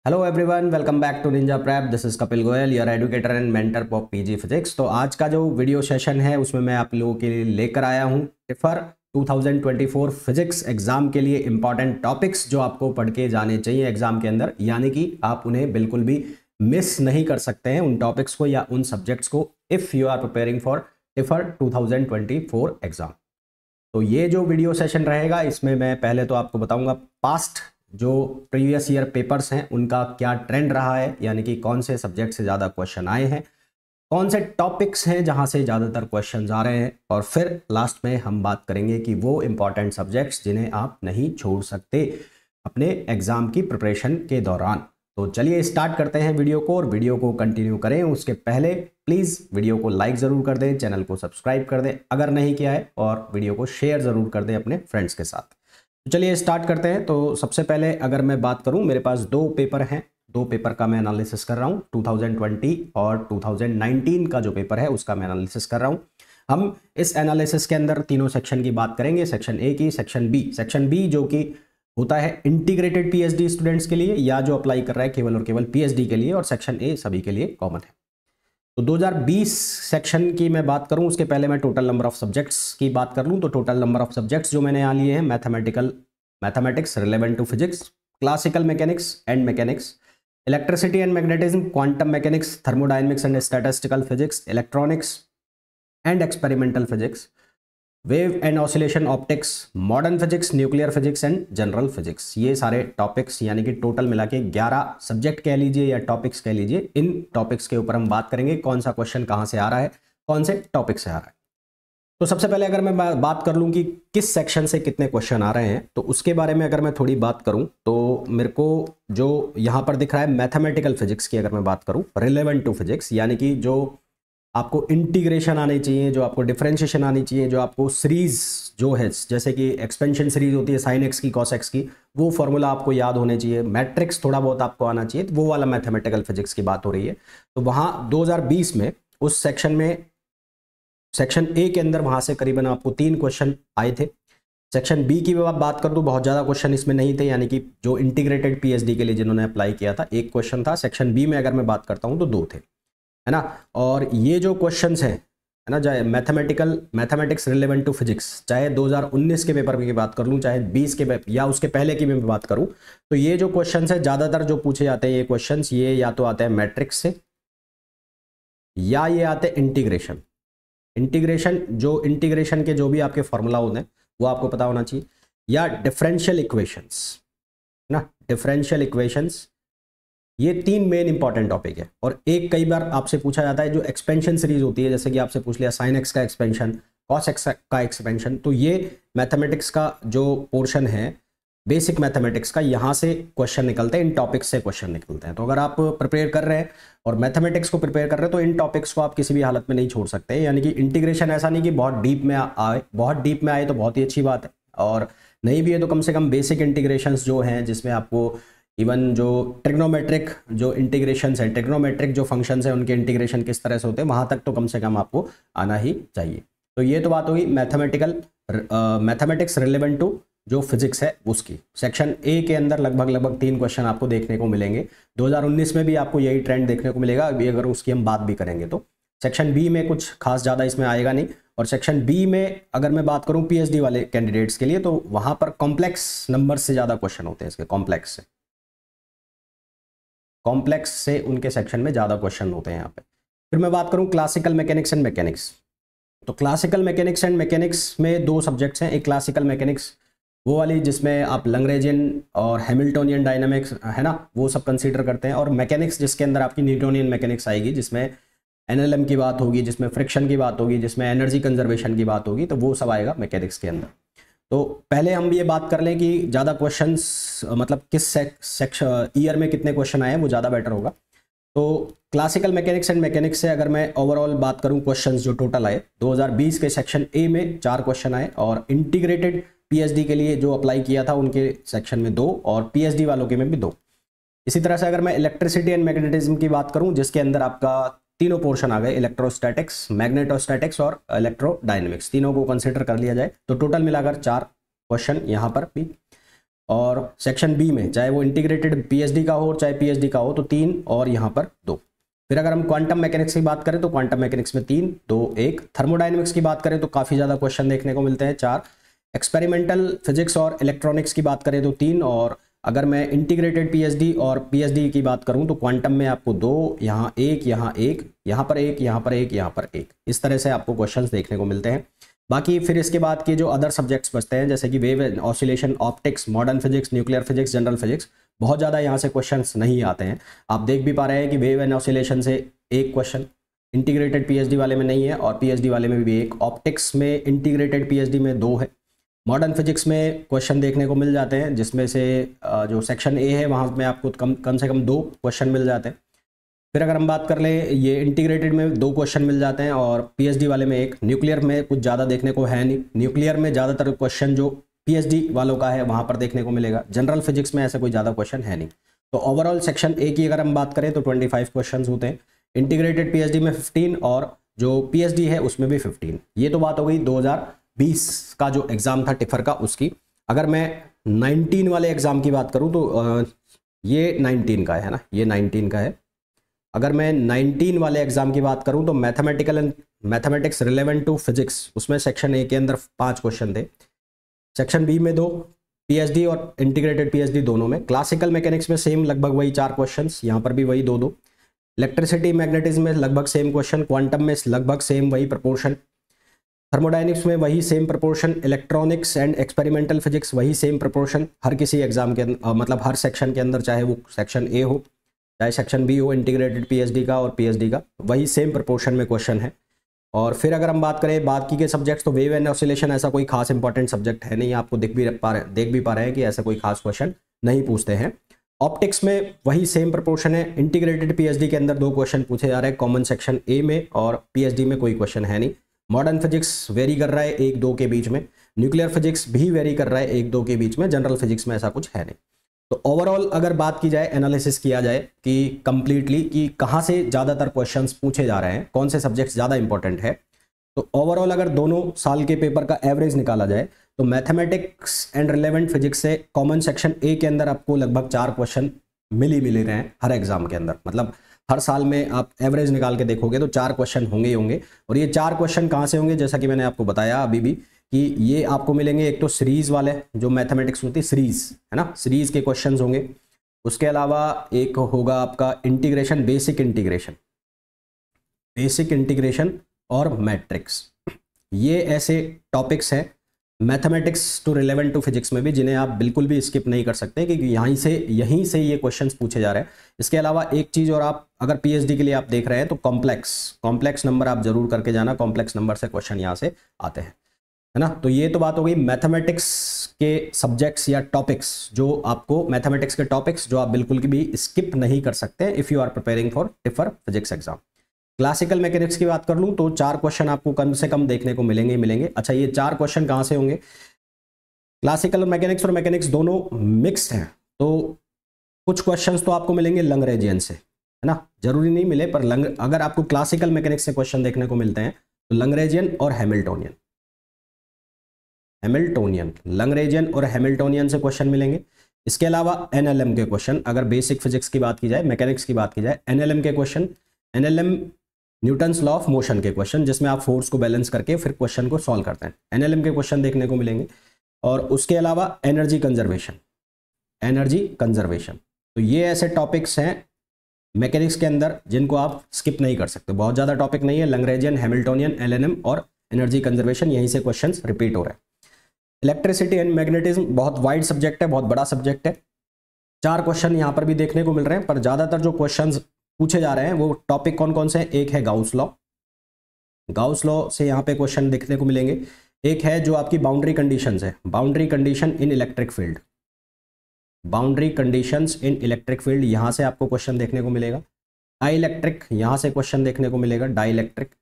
Hello everyone, welcome back to Ninja Prep. This is Kapil Goyal, your educator and mentor for PG physics. तो आज का जो video session है उसमें मैं आप लोगों के लिए लेकर आया हूं टिफर 2024 फिजिक्स एग्जाम के लिए इंपॉर्टेंट टॉपिक्स जो आपको पढ़ के जाने चाहिए एग्जाम के अंदर, यानी कि आप उन्हें बिल्कुल भी मिस नहीं कर सकते हैं उन टॉपिक्स को या उन सब्जेक्ट्स को if you are preparing for TIFR 2024 exam. तो ये जो वीडियो सेशन रहेगा इसमें मैं पहले तो आपको बताऊंगा पास्ट जो प्रीवियस ईयर पेपर्स हैं उनका क्या ट्रेंड रहा है, यानी कि कौन से सब्जेक्ट से ज़्यादा क्वेश्चन आए हैं, कौन से टॉपिक्स हैं जहां से ज़्यादातर क्वेश्चन आ रहे हैं, और फिर लास्ट में हम बात करेंगे कि वो इंपॉर्टेंट सब्जेक्ट्स जिन्हें आप नहीं छोड़ सकते अपने एग्ज़ाम की प्रिपरेशन के दौरान। तो चलिए स्टार्ट करते हैं वीडियो को, और वीडियो को कंटिन्यू करें उसके पहले प्लीज़ वीडियो को लाइक ज़रूर कर दें, चैनल को सब्सक्राइब कर दें अगर नहीं किया है, और वीडियो को शेयर ज़रूर कर दें अपने फ्रेंड्स के साथ। तो चलिए स्टार्ट करते हैं। तो सबसे पहले अगर मैं बात करूं, मेरे पास दो पेपर हैं, दो पेपर का मैं एनालिसिस कर रहा हूं। 2020 और 2019 का जो पेपर है उसका मैं एनालिसिस कर रहा हूं। हम इस एनालिसिस के अंदर तीनों सेक्शन की बात करेंगे, सेक्शन ए की, सेक्शन बी जो कि होता है इंटीग्रेटेड पीएचडी स्टूडेंट्स के लिए या जो अप्लाई कर रहा है केवल और केवल पीएचडी के लिए, और सेक्शन ए सभी के लिए कॉमन है। तो 2020 सेक्शन की मैं बात करूं उसके पहले मैं टोटल नंबर ऑफ सब्जेक्ट्स की बात कर लूं। तो टोटल नंबर ऑफ सब्जेक्ट्स जो मैंने यहाँ लिए हैं, mathematics relevant to physics, classical mechanics and mechanics, electricity and magnetism, quantum mechanics, thermodynamics and statistical physics, electronics and experimental physics, wave and oscillation optics, modern physics, nuclear physics and general physics. ये सारे topics यानी कि total मिला के 11 subject कह लीजिए या topics कह लीजिए। इन टॉपिक्स के ऊपर हम बात करेंगे कौन सा क्वेश्चन कहाँ से आ रहा है, कौन से टॉपिक से आ रहा है। तो सबसे पहले अगर मैं बात कर लूँ कि किस सेक्शन से कितने क्वेश्चन आ रहे हैं, तो उसके बारे में अगर मैं थोड़ी बात करूँ तो मेरे को जो यहाँ पर दिख रहा है मैथमेटिकल फिजिक्स की अगर मैं बात करूँ, रिलेवेंट टू फिजिक्स, यानी कि जो आपको इंटीग्रेशन आनी चाहिए, जो आपको डिफरेंशिएशन आनी चाहिए, जो आपको सीरीज जो है जैसे कि एक्सपेंशन सीरीज होती है साइन एक्स की कॉस एक्स की, वो फॉर्मूला आपको याद होने चाहिए, मैट्रिक्स थोड़ा बहुत आपको आना चाहिए, तो वो वाला मैथमेटिकल फिजिक्स की बात हो रही है। तो वहाँ 2020 में उस सेक्शन में सेक्शन ए के अंदर वहाँ से करीबन आपको 3 क्वेश्चन आए थे। सेक्शन बी की बात कर दूँ, बहुत ज़्यादा क्वेश्चन इसमें नहीं थे, यानी कि जो इंटीग्रेटेड पीएचडी के लिए जिन्होंने अप्लाई किया था 1 क्वेश्चन था। सेक्शन बी में अगर मैं बात करता हूँ तो 2 थे, है ना। और ये जो क्वेश्चंस हैं, है ना, चाहे मैथमेटिक्स रिलेवेंट टू फिजिक्स, चाहे 2019 के पेपर की बात कर लूँ, चाहे 20 के या उसके पहले की मैं बात करूँ, तो ये जो क्वेश्चंस है ज़्यादातर जो पूछे जाते हैं ये क्वेश्चंस, ये या तो आते हैं मैट्रिक्स से या ये आते हैं इंटीग्रेशन के जो भी आपके फॉर्मूला होते हैं वो आपको पता होना चाहिए, या डिफरेंशियल इक्वेशंस ना, डिफरेंशियल इक्वेशंस। ये 3 मेन इंपॉर्टेंट टॉपिक है। और एक कई बार आपसे पूछा जाता है जो एक्सपेंशन सीरीज होती है, जैसे कि आपसे पूछ लिया साइन एक्स का एक्सपेंशन, कॉस एक्स का एक्सपेंशन, तो ये मैथमेटिक्स का जो पोर्शन है बेसिक मैथमेटिक्स का, यहाँ से क्वेश्चन निकलते हैं, इन टॉपिक्स से क्वेश्चन निकलते हैं। तो अगर आप प्रिपेयर कर रहे हैं और मैथमेटिक्स को प्रिपेयर कर रहे हैं तो इन टॉपिक्स को आप किसी भी हालत में नहीं छोड़ सकते। यानी कि इंटीग्रेशन ऐसा नहीं कि बहुत डीप में आए, बहुत डीप में आए तो बहुत ही अच्छी बात है, और नहीं भी है तो कम से कम बेसिक इंटीग्रेशंस जो हैं जिसमें आपको इवन जो ट्रिग्नोमेट्रिक जो इंटीग्रेशंस है, ट्रिग्नोमेट्रिक जो फंक्शंस हैं उनके इंटीग्रेशन किस तरह से होते हैं, वहाँ तक तो कम से कम आपको आना ही चाहिए। तो ये तो बात होगी मैथमेटिक्स रिलेवेंट टू जो फिजिक्स है उसकी। सेक्शन ए के अंदर लगभग 3 क्वेश्चन आपको देखने को मिलेंगे। 2019 में भी आपको यही ट्रेंड देखने को मिलेगा, अभी अगर उसकी हम बात भी करेंगे तो। सेक्शन बी में कुछ खास ज़्यादा इसमें आएगा नहीं। और सेक्शन बी में अगर मैं बात करूं पीएचडी वाले कैंडिडेट्स के लिए, तो वहां पर कॉम्प्लेक्स नंबर से ज़्यादा क्वेश्चन होते हैं इसके, कॉम्प्लेक्स से उनके सेक्शन में ज़्यादा क्वेश्चन होते हैं यहाँ पे। फिर मैं बात करूँ क्लासिकल मैकेनिक्स एंड मैकेनिक्स, तो क्लासिकल मैकेनिक्स एंड मैकेनिक्स में 2 सब्जेक्ट्स हैं। एक क्लासिकल मैकेनिक्स वो वाली जिसमें आप लैग्रेंजियन और हैमिल्टोनियन डायनामिक्स, है ना, वो सब कंसीडर करते हैं, और मैकेनिक्स जिसके अंदर आपकी न्यूटोनियन मैकेनिक्स आएगी, जिसमें एनएलएम की बात होगी, जिसमें फ्रिक्शन की बात होगी, जिसमें एनर्जी कंजर्वेशन की बात होगी, तो वो सब आएगा मैकेनिक्स के अंदर। तो पहले हम ये बात कर लें कि ज़्यादा क्वेश्चंस मतलब किस सेक्शन ईयर में कितने क्वेश्चन आए हैं, वो ज़्यादा बेटर होगा। तो क्लासिकल मैकेनिक्स एंड मैकेनिक्स से अगर मैं ओवरऑल बात करूं क्वेश्चंस जो टोटल आए, 2020 के सेक्शन ए में 4 क्वेश्चन आए, और इंटीग्रेटेड पीएचडी के लिए जो अप्लाई किया था उनके सेक्शन में 2, और पीएचडी वालों के में भी 2। इसी तरह से अगर मैं इलेक्ट्रिसिटी एंड मैग्नेटिज्म की बात करूं, जिसके अंदर आपका तीनों पोर्शन आ गए, इलेक्ट्रोस्टैटिक्स, मैग्नेटोस्टैटिक्स और इलेक्ट्रोडायनेमिक्स, तीनों को कंसिडर कर लिया जाए तो टोटल मिलाकर 4 क्वेश्चन यहाँ पर भी। और सेक्शन बी में चाहे वो इंटीग्रेटेड पीएचडी का हो चाहे पीएचडी का हो तो 3 और यहाँ पर 2। फिर अगर हम क्वांटम मैकेनिक्स की बात करें तो क्वांटम मैकेनिक्स में 3, 2, 1। थर्मोडायनेमिक्स की बात करें तो काफ़ी ज़्यादा क्वेश्चन देखने को मिलते हैं, 4। एक्सपेरिमेंटल फिजिक्स और इलेक्ट्रॉनिक्स की बात करें तो 3, और अगर मैं इंटीग्रेटेड पीएचडी और पीएचडी की बात करूं तो क्वांटम में आपको 2, यहाँ 1, यहाँ 1, यहाँ पर 1, यहाँ पर 1, यहाँ पर 1, इस तरह से आपको क्वेश्चंस देखने को मिलते हैं। बाकी फिर इसके बाद के जो अदर सब्जेक्ट्स बचते हैं जैसे कि wave and oscillation, optics, modern physics, nuclear physics, general physics, बहुत ज़्यादा यहाँ से क्वेश्चंस नहीं आते हैं। आप देख भी पा रहे हैं कि वेव एंड ऑसिलेशन से एक क्वेश्चन इंटीग्रेटेड पीएचडी वाले में नहीं है और पीएचडी वाले में भी एक। ऑप्टिक्स में इंटीग्रेटेड पीएचडी में 2 है। मॉडर्न फिजिक्स में क्वेश्चन देखने को मिल जाते हैं जिसमें से जो सेक्शन ए है वहाँ में आपको कम से कम 2 क्वेश्चन मिल जाते हैं। फिर अगर हम बात कर लें ये इंटीग्रेटेड में 2 क्वेश्चन मिल जाते हैं और पीएचडी वाले में 1। न्यूक्लियर में कुछ ज़्यादा देखने को है नहीं, न्यूक्लियर में ज़्यादातर क्वेश्चन जो पीएचडी वालों का है वहाँ पर देखने को मिलेगा। जनरल फिजिक्स में ऐसा कोई ज़्यादा क्वेश्चन है नहीं। तो ओवरऑल सेक्शन ए की अगर हम बात करें तो 25 क्वेश्चन होते हैं, इंटीग्रेटेड पीएचडी में 15 और जो पीएचडी है उसमें भी 15। ये तो बात हो गई 2020 का जो एग्ज़ाम था टिफर का उसकी। अगर मैं 19 वाले एग्ज़ाम की बात करूँ तो ये 19 का है ना, ये 19 का है। अगर मैं 19 वाले एग्जाम की बात करूं तो mathematical and mathematics relevant to physics, उसमें सेक्शन ए के अंदर 5 क्वेश्चन थे, सेक्शन बी में 2, पीएचडी और इंटीग्रेटेड पीएचडी दोनों में। क्लासिकल मैकेनिक्स में सेम लगभग वही 4 क्वेश्चंस, यहाँ पर भी वही 2-2। इलेक्ट्रिसिटी मैग्नेटिज्म में लगभग सेम क्वेश्चन, क्वांटम में लगभग सेम वही प्रपोर्शन, थर्मोडायनिक्स में वही same proportion, electronics and experimental physics वही सेम प्रपोर्शन। हर किसी एग्जाम के मतलब हर सेक्शन के अंदर, चाहे वो सेक्शन ए हो चाहे सेक्शन बी हो, इंटीग्रेटेड पीएचडी का और पीएचडी का, वही सेम प्रोपोर्शन में क्वेश्चन है। और फिर अगर हम बात करें बाकी के सब्जेक्ट्स तो वेव एंड ऑसिलेशन ऐसा कोई खास इंपॉर्टेंट सब्जेक्ट है नहीं, आपको देख भी पा रहे हैं कि ऐसा कोई खास क्वेश्चन नहीं पूछते हैं। ऑप्टिक्स में वही सेम प्रोपोर्शन है, इंटीग्रेटेड पीएचडी के अंदर 2 क्वेश्चन पूछे जा रहे हैं, कॉमन सेक्शन ए में, और पीएचडी में कोई क्वेश्चन है नहीं। मॉडर्न फिजिक्स वेरी कर रहा है 1-2 के बीच में, न्यूक्लियर फिजिक्स भी वेरी कर रहा है 1-2 के बीच में, जनरल फिजिक्स में ऐसा कुछ है नहीं। तो ओवरऑल अगर बात की जाए, एनालिसिस किया जाए कि कंप्लीटली कि कहाँ से ज़्यादातर क्वेश्चंस पूछे जा रहे हैं, कौन से सब्जेक्ट्स ज़्यादा इंपॉर्टेंट है, तो ओवरऑल अगर दोनों साल के पेपर का एवरेज निकाला जाए तो मैथमेटिक्स एंड रिलेवेंट फिजिक्स से कॉमन सेक्शन ए के अंदर आपको लगभग 4 क्वेश्चन मिल रहे हैं हर एग्जाम के अंदर। मतलब हर साल में आप एवरेज निकाल के देखोगे तो 4 क्वेश्चन होंगे ही होंगे। और ये 4 क्वेश्चन कहाँ से होंगे, जैसा कि मैंने आपको बताया अभी भी कि ये आपको मिलेंगे एक तो सीरीज वाले, जो मैथमेटिक्स होती है सीरीज है ना, सीरीज के क्वेश्चंस होंगे। उसके अलावा एक होगा आपका इंटीग्रेशन, बेसिक इंटीग्रेशन और मैट्रिक्स। ये ऐसे टॉपिक्स हैं mathematics to relevant to physics में भी जिन्हें आप बिल्कुल भी स्किप नहीं कर सकते, क्योंकि यहीं से ये क्वेश्चंस पूछे जा रहे हैं। इसके अलावा एक चीज़ और, आप अगर पीएचडी के लिए आप देख रहे हैं तो कॉम्प्लेक्स नंबर आप जरूर करके जाना, कॉम्प्लेक्स नंबर से क्वेश्चन यहाँ से आते हैं, है ना। तो ये तो बात हो गई मैथमेटिक्स के सब्जेक्ट्स या टॉपिक्स, जो आपको मैथमेटिक्स के टॉपिक्स जो आप बिल्कुल भी स्किप नहीं कर सकते if you are preparing for TIFR physics exam. Classical mechanics की बात कर लूँ तो 4 क्वेश्चन आपको कम से कम देखने को मिलेंगे। अच्छा, ये 4 क्वेश्चन कहाँ से होंगे? क्लासिकल मैकेनिक्स और मैकेनिक्स दोनों मिक्स्ड हैं, तो कुछ क्वेश्चंस तो आपको मिलेंगे लंग्रेजियन से, है ना। जरूरी नहीं मिले, पर अगर आपको क्लासिकल मैकेनिक्स से क्वेश्चन देखने को मिलते हैं तो लंग्रेजियन और हैमिल्टोनियन, लंग्रेजियन और हैमिल्टोनियन से क्वेश्चन मिलेंगे। इसके अलावा एनएलएम के क्वेश्चन, अगर बेसिक फिजिक्स की बात की जाए, मैकेनिक्स की बात की जाए, एनएलएम के question, NLM Newton's law of motion के क्वेश्चन, जिसमें आप फोर्स को बैलेंस करके फिर क्वेश्चन को सॉल्व करते हैं, एनएलएम के क्वेश्चन देखने को मिलेंगे। और उसके अलावा एनर्जी कंजर्वेशन, तो ये ऐसे टॉपिक्स हैं मैकेनिक्स के अंदर जिनको आप स्किप नहीं कर सकते। बहुत ज़्यादा टॉपिक नहीं है, लंग्रेजियन, हैमिल्टोनियन, एलएनएम और एनर्जी कंजर्वेशन, यहीं से क्वेश्चंस रिपीट हो रहे हैं। इलेक्ट्रिसिटी एंड मैग्नेटिज्म बहुत वाइड सब्जेक्ट है, बहुत बड़ा सब्जेक्ट है। 4 क्वेश्चन यहाँ पर भी देखने को मिल रहे हैं, पर ज़्यादातर जो क्वेश्चंस पूछे जा रहे हैं वो टॉपिक कौन कौन से हैं? एक है गाउस लॉ से यहाँ पे क्वेश्चन देखने को मिलेंगे। एक है जो आपकी बाउंड्री कंडीशंस है, boundary condition in electric field, यहाँ से आपको क्वेश्चन देखने को मिलेगा। डाई इलेक्ट्रिक, यहाँ से क्वेश्चन देखने को मिलेगा, डाई इलेक्ट्रिक।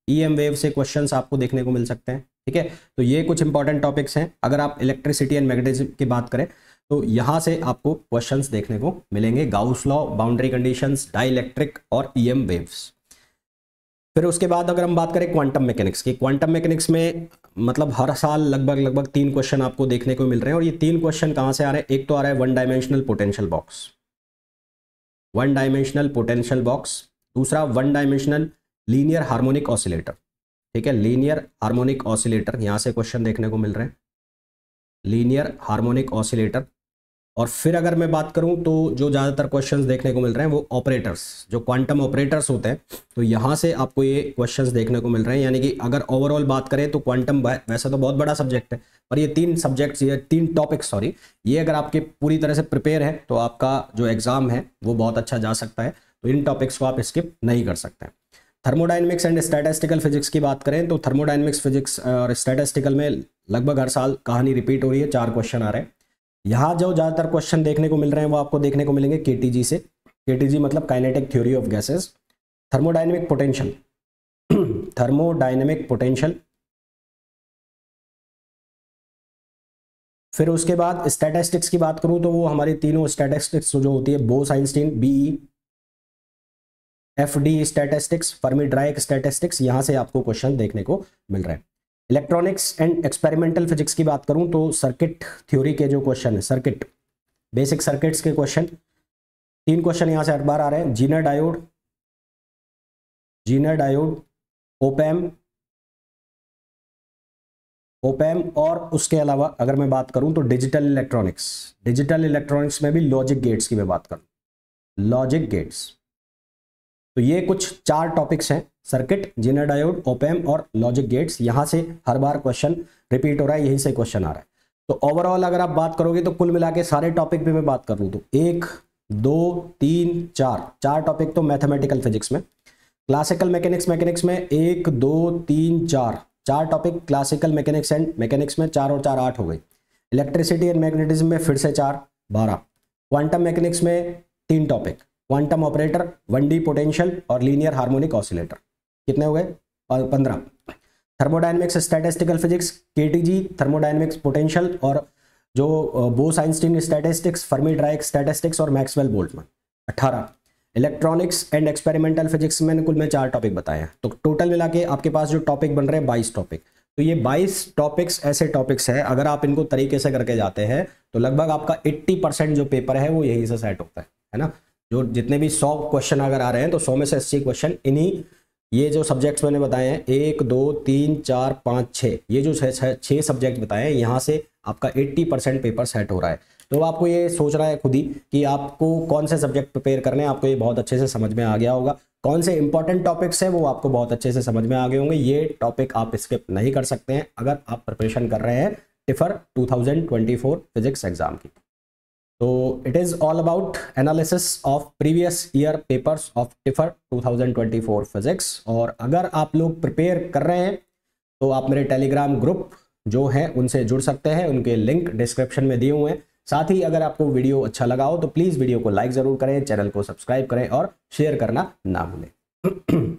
ईएम वेव से क्वेश्चंस आपको देखने को मिल सकते हैं, ठीक है। तो ये कुछ इंपॉर्टेंट टॉपिक्स हैं। अगर आप इलेक्ट्रिसिटी एंड मैग्नेटिज्म की बात करें तो यहाँ से आपको क्वेश्चंस देखने को मिलेंगे, Gauss law, boundary conditions, dielectric और ईएम वेव्स। फिर उसके बाद अगर हम बात करें क्वांटम मैकेनिक्स की, क्वांटम मैकेनिक्स में मतलब हर साल लगभग 3 क्वेश्चन आपको देखने को मिल रहे हैं। और ये 3 क्वेश्चन कहाँ से आ रहे हैं? एक तो आ रहा है one dimensional potential box, one dimensional potential box. दूसरा one dimensional linear harmonic oscillator, ठीक है, लीनियर हार्मोनिक ऑसिलेटर, यहाँ से क्वेश्चन देखने को मिल रहे हैं, लीनियर हार्मोनिक ऑसिलेटर। और फिर अगर मैं बात करूं तो जो ज़्यादातर क्वेश्चंस देखने को मिल रहे हैं वो ऑपरेटर्स, जो क्वांटम ऑपरेटर्स होते हैं, तो यहाँ से आपको ये क्वेश्चंस देखने को मिल रहे हैं। यानी कि अगर ओवरऑल बात करें तो क्वांटम वैसे तो बहुत बड़ा सब्जेक्ट है, पर ये 3 सब्जेक्ट्स, ये 3 टॉपिक्स सॉरी, ये अगर आपके पूरी तरह से प्रिपेयर है तो आपका जो एग्जाम है वो बहुत अच्छा जा सकता है। तो इन टॉपिक्स को आप स्किप नहीं कर सकते हैं। थर्मोडाइनमिक्स एंड स्टैटिस्टिकल फिजिक्स की बात करें तो थर्मोडाइनमिक्स, फिजिक्स और स्टैटिस्टिकल में लगभग हर साल कहानी रिपीट हो रही है, 4 क्वेश्चन आ रहे हैं। यहाँ जो ज़्यादातर क्वेश्चन देखने को मिल रहे हैं वो आपको देखने को मिलेंगे केटीजी से। केटीजी मतलब kinetic theory of gases, thermodynamic potential, thermodynamic potential. फिर उसके बाद स्टैटिस्टिक्स की बात करूं तो वो हमारी तीनों स्टैटिस्टिक्स जो होती है, Bose Einstein, BE, FD statistics, Fermi Dirac statistics, यहाँ से आपको क्वेश्चन देखने को मिल रहे हैं। इलेक्ट्रॉनिक्स एंड एक्सपेरिमेंटल फिजिक्स की बात करूं तो सर्किट थ्योरी के जो क्वेश्चन है, सर्किट, बेसिक सर्किट्स के क्वेश्चन, 3 क्वेश्चन यहां से हर बार आ रहे हैं। जीनर डायोड, जीनर डायोड, ओपैम, ओपैम, और उसके अलावा अगर मैं बात करूं तो डिजिटल इलेक्ट्रॉनिक्स, डिजिटल इलेक्ट्रॉनिक्स में भी लॉजिक गेट्स की मैं बात करूं, लॉजिक गेट्स। तो ये कुछ 4 टॉपिक्स हैं, सर्किट, जीनर डायोड, ओपैम और लॉजिक गेट्स। यहाँ से हर बार क्वेश्चन रिपीट हो रहा है, यहीं से क्वेश्चन आ रहा है। तो ओवरऑल अगर आप बात करोगे तो कुल मिला के सारे टॉपिक पे मैं बात कर लूँ तो 1 2 3 4 टॉपिक तो मैथमेटिकल फिजिक्स में। क्लासिकल मैकेनिक्स, मैकेनिक्स में 1 2 3 4 topic classical mechanics and mechanics में, 4 और 4 8 हो गई। इलेक्ट्रिसिटी एंड मैग्नेटिज्म में फिर से 4 12। क्वांटम मैकेनिक्स में 3 topic, quantum operator, 1D potential और लीनियर हार्मोनिक ऑसिलेटर, कितने हो गए? 15। Thermodynamics statistical physics, KTG, thermodynamics potential और जो Bose-Einstein statistics, Fermi Dirac statistics और Maxwell Boltzmann, 18। Electronics and experimental physics में कुल में 4 टॉपिक बताए हैं। तो टोटल मिला के आपके पास जो टॉपिक बन रहे हैं 22 टॉपिक। तो ये 22 टॉपिक्स ऐसे टॉपिक्स हैं, अगर आप इनको तरीके से करके जाते हैं तो लगभग आपका 80% जो पेपर है वो यहीं से सेट होता है ना। जो जितने भी 100 क्वेश्चन अगर आ रहे हैं तो 100 में से 80 क्वेश्चन इन्हीं ये जो सब्जेक्ट्स मैंने बताए हैं, 1 2 3 4 5 6, ये जो 6 सब्जेक्ट बताए हैं, यहाँ से आपका 80% पेपर सेट हो रहा है। तो आपको ये सोचना है खुद ही कि आपको कौन से सब्जेक्ट प्रिपेयर करने हैं, आपको ये बहुत अच्छे से समझ में आ गया होगा। कौन से इंपॉर्टेंट टॉपिक्स हैं वो आपको बहुत अच्छे से समझ में आ गए होंगे। ये टॉपिक आप स्किप नहीं कर सकते हैं अगर आप प्रिपरेशन कर रहे हैं टिफर 2024 फिजिक्स एग्जाम की। तो it is all about analysis of previous year papers of tipper 2024 physics. और अगर आप लोग प्रिपेयर कर रहे हैं तो आप मेरे टेलीग्राम ग्रुप जो है उनसे जुड़ सकते हैं, उनके लिंक डिस्क्रिप्शन में दिए हुए हैं। साथ ही अगर आपको वीडियो अच्छा लगा हो तो प्लीज़ वीडियो को लाइक ज़रूर करें, चैनल को सब्सक्राइब करें और शेयर करना ना भूलें।